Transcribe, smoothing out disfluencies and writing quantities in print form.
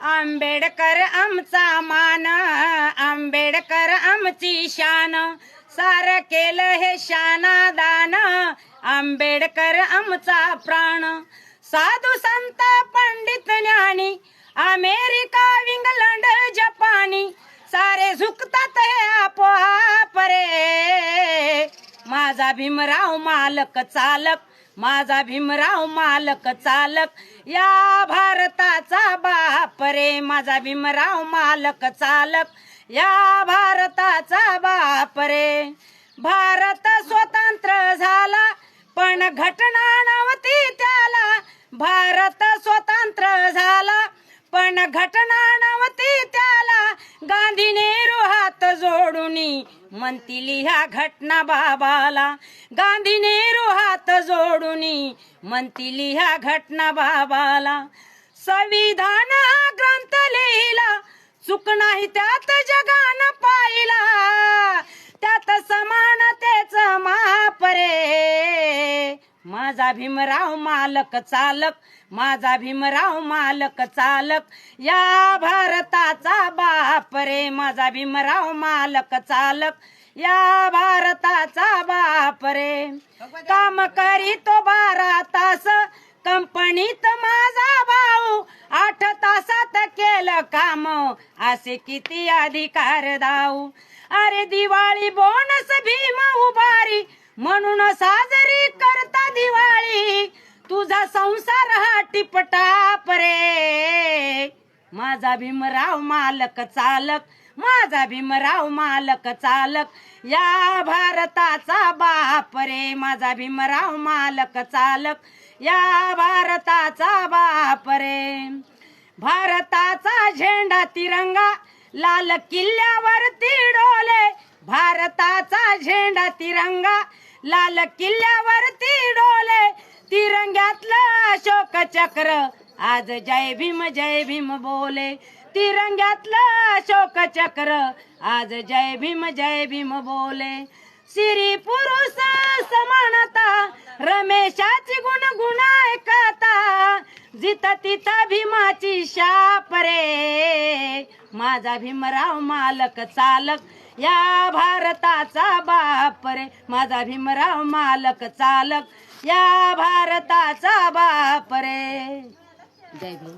आंबेडकर आमचा मान, आंबेडकर आमची शान, सार केलं हे शानादान, आंबेडकर आमचा प्राण. साधू संत पंडित ज्ञानी, अमेरिका इंग्लंड जपानी, सारे झुकतात हे आपोआप रे. माझा भीमराव मालक चालक, माझा भीमराव मालक चालक, या भारताचा बाप रे. माझा भीमराव मालक चालक, या भारताचा बाप रे. भारत स्वतंत्र झाला पण घटना नव्हती त्याला, भारत स्वतंत्र झाला पण घटना नव्हती त्याला. गांधी नेहरू हात जोडूनी म्हणतील ह्या घटना बाबाला, गांधी नेहरू हात जोडूनी म्हणतील ह्या घटना बाबाला. संविधान हा ग्रंथ लिहिला, चूक नाही त्यात जगानं पाहिला, त्यात समानतेचं माप रे. माझा भीमराव मालक चालक, माझा भीमराव मालक चालक, या भारताचा बाप रे. माझा भीमराव मालक चालक, या भारताचा बाप रे. काम करीतो 12 तास कंपनीत माझा भाऊ, 8 तासात केलं काम, असे किती अधिकार दाऊ. अरे दिवाळी बोनस भीम उभारी, म्हणून साजरी करता दिवाळी. तुझा संसार हा टिपटाप रे. माझा भीमराव मालक चालक, माझा भीमराव मालक चालक, या भारताचा बाप रे. माझा भीमराव मालक चालक, या भारताचा बाप रे. भारताचा झेंडा तिरंगा लाल किल्ल्यावरती डोले, भारताचा झेंडा तिरंगा लाल किल्ल्यावरती डोले. तिरंग्यातलं अशोक चक्र आज जय भीम बोले, तिरंग्यातलं अशोक चक्र आज जय भीम बोले. स्त्री पुरुष समानता, रमेशाची गुणगुण ऐकता, जिथं तिथं भीमाची शाप रे. माझा भीमराव मालक चालक, या भारताचा बाप रे. माझा भीमराव मालक चालक, या भारताचा बाप रे. जय भीम.